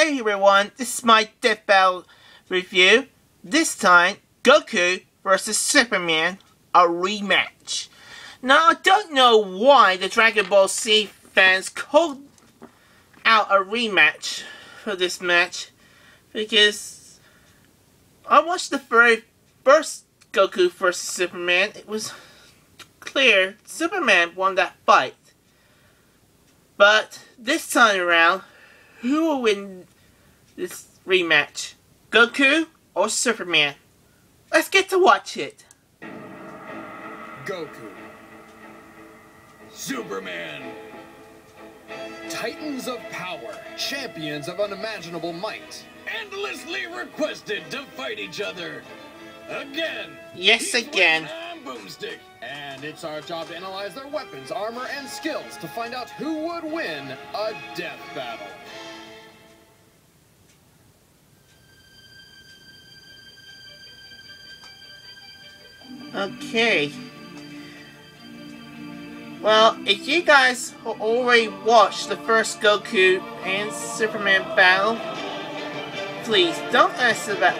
Hey everyone, this is my Death Battle review. This time, Goku vs. Superman, a rematch. Now, I don't know why the Dragon Ball Z fans called out a rematch for this match, because I watched the very first Goku vs. Superman. It was clear Superman won that fight. But this time around, who will win this rematch? Goku or Superman? Let's get to watch it. Goku. Superman. Titans of power, champions of unimaginable might, endlessly requested to fight each other. Again. Yes, again. I'm Boomstick. And it's our job to analyze their weapons, armor, and skills to find out who would win a death battle. Okay. Well, if you guys already watched the first Goku and Superman battle, please don't ask about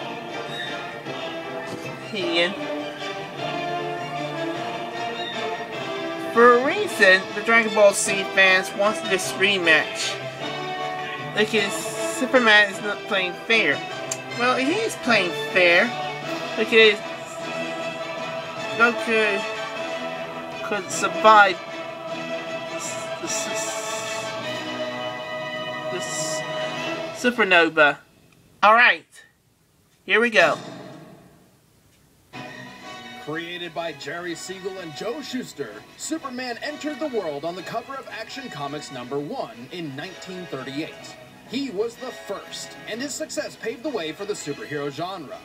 opinion. For a reason, the Dragon Ball Z fans want this rematch, because Superman is not playing fair. Well, he is playing fair, because Goku could survive this supernova. Alright, here we go. Created by Jerry Siegel and Joe Shuster, Superman entered the world on the cover of Action Comics #1 in 1938. He was the first, and his success paved the way for the superhero genre.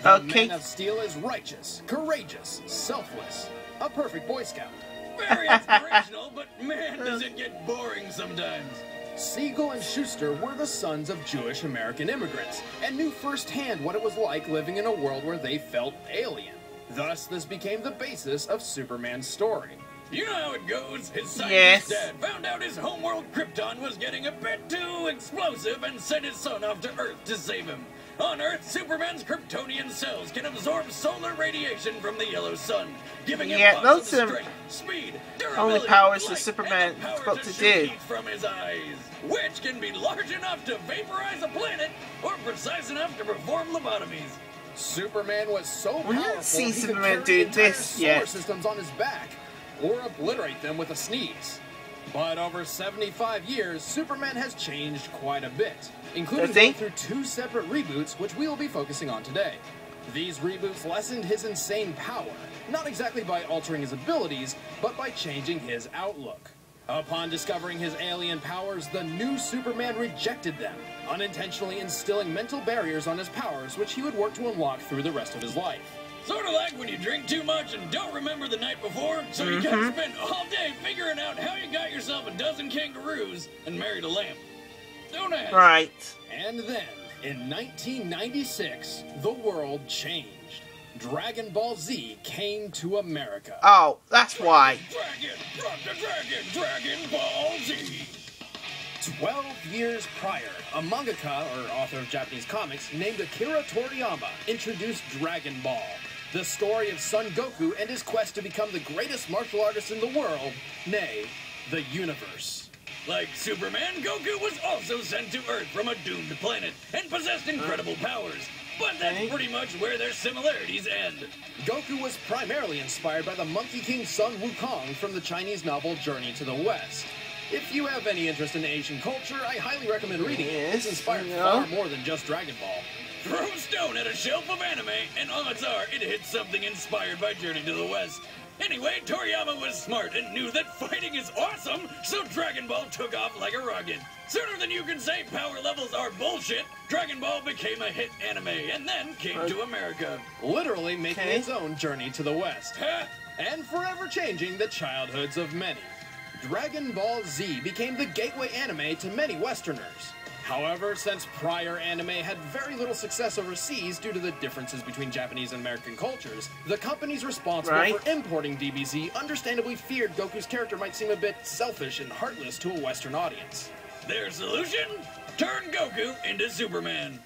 The Man of Steel is righteous, courageous, selfless, a perfect Boy Scout. Very inspirational, but man, does it get boring sometimes. Siegel and Shuster were the sons of Jewish American immigrants, and knew firsthand what it was like living in a world where they felt alien. Thus, this became the basis of Superman's story. You know how it goes. His scientist dad found out his homeworld Krypton was getting a bit too explosive and sent his son off to Earth to save him. On Earth, Superman's Kryptonian cells can absorb solar radiation from the yellow sun, giving him lots of strength, speed, durability, only powers that light, Superman and the is power supposed to to shoot do. heat from his eyes, which can be large enough to vaporize a planet or precise enough to perform lobotomies. Superman was so powerful, We haven't seen he could Superman carry do entire this solar yet. systems on his back, or obliterate them with a sneeze. But over 75 years, Superman has changed quite a bit, including going through 2 separate reboots, which we will be focusing on today. These reboots lessened his insane power, not exactly by altering his abilities, but by changing his outlook. Upon discovering his alien powers, the new Superman rejected them, unintentionally instilling mental barriers on his powers, which he would work to unlock through the rest of his life. Sort of like when you drink too much and don't remember the night before, so you gotta spend all day figuring out how you got yourself a dozen kangaroos and married a lamp. Don't ask. Right. And then, in 1996, the world changed. Dragon Ball Z came to America. Oh, that's why. Dragon Ball Z. 12 years prior, a mangaka, or author of Japanese comics, named Akira Toriyama introduced Dragon Ball, the story of Son Goku and his quest to become the greatest martial artist in the world, nay, the universe. Like Superman, Goku was also sent to Earth from a doomed planet and possessed incredible powers. But that's pretty much where their similarities end. Goku was primarily inspired by the Monkey King Sun Wukong from the Chinese novel Journey to the West. If you have any interest in Asian culture, I highly recommend reading it. It's inspired far more than just Dragon Ball. Throw a stone at a shelf of anime, and odds are it hits something inspired by Journey to the West. Anyway, Toriyama was smart and knew that fighting is awesome, so Dragon Ball took off like a rocket. Sooner than you can say power levels are bullshit, Dragon Ball became a hit anime and then came to America. Literally making its own journey to the West. And forever changing the childhoods of many. Dragon Ball Z became the gateway anime to many Westerners. However, since prior anime had very little success overseas due to the differences between Japanese and American cultures, the companies responsible for importing DBZ understandably feared Goku's character might seem a bit selfish and heartless to a Western audience. Their solution? Turn Goku into Superman.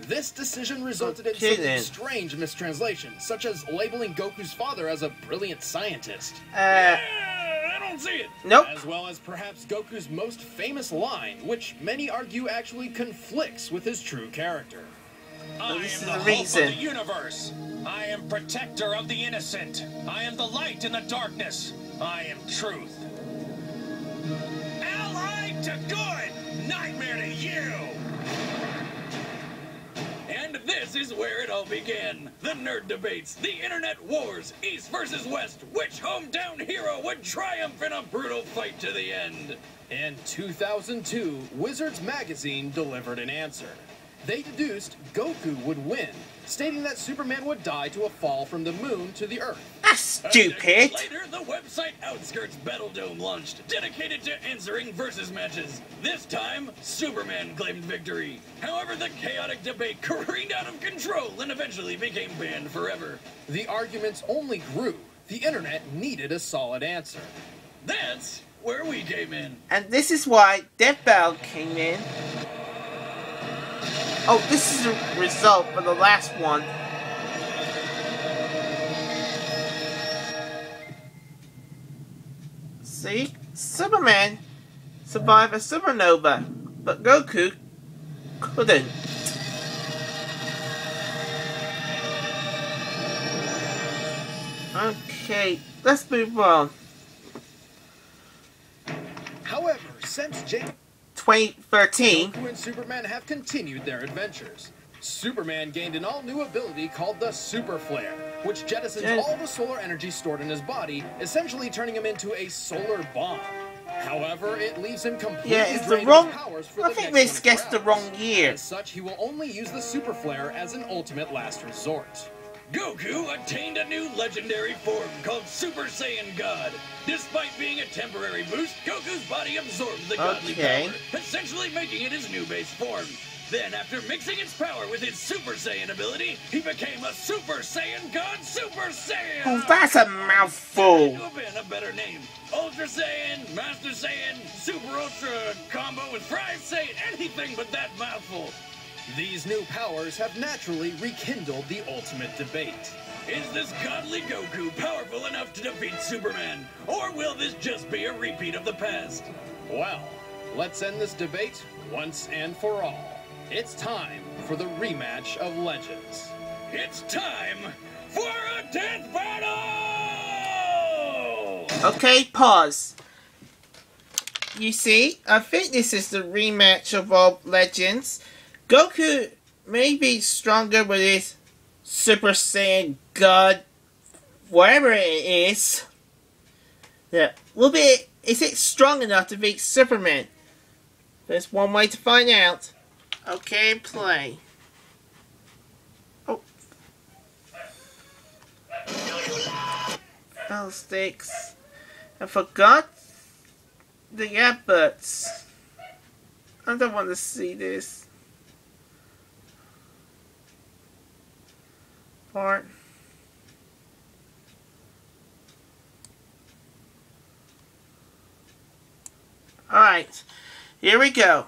This decision resulted in some strange mistranslations, such as labeling Goku's father as a brilliant scientist. I don't see it. Nope. As well as perhaps Goku's most famous line, which many argue actually conflicts with his true character. I am the hope of the universe. I am protector of the innocent. I am the light in the darkness. I am truth. Allied to good, nightmare to you. And this is where it all began. The nerd debates, the internet wars, East versus West. Which hometown hero would triumph in a brutal fight to the end? In 2002, Wizards magazine delivered an answer. They deduced Goku would win, stating that Superman would die to a fall from the moon to the Earth. That's stupid. Later, the website Outskirts Battledome launched, dedicated to answering versus matches. This time, Superman claimed victory. However, the chaotic debate careened out of control and eventually became banned forever. The arguments only grew. The internet needed a solid answer. That's where we came in. And this is why Death Battle came in. Oh, this is the result for the last one. See? Superman survived a supernova, but Goku couldn't. Okay, let's move on. However, since 2013, Goku and Superman have continued their adventures. Superman gained an all-new ability called the Super Flare, which jettisons all the solar energy stored in his body, essentially turning him into a solar bomb. However, it leaves him completely drained of his powers for the next 24 hours. I think this gets the wrong year. As such, he will only use the Super Flare as an ultimate last resort. Goku attained a new legendary form called Super Saiyan God. Despite being a temporary boost, Goku's body absorbed the godly power, essentially making it his new base form. Then, after mixing its power with his Super Saiyan ability, he became a Super Saiyan God Super Saiyan! Oh, that's a mouthful! Could have been a better name. Ultra Saiyan, Master Saiyan, Super Ultra, combo with Fry Saiyan, anything but that mouthful. These new powers have naturally rekindled the ultimate debate. Is this godly Goku powerful enough to defeat Superman? Or will this just be a repeat of the past? Well, let's end this debate once and for all. It's time for the rematch of Legends. It's time for a death battle! Okay, pause. You see, I think this is the rematch of all Legends. Goku may be stronger with his Super Saiyan God, whatever it is. Yeah, is it strong enough to beat Superman? There's one way to find out. Okay, play. Oh. Battle sticks. I forgot the adverts. I don't want to see this part. Alright, here we go.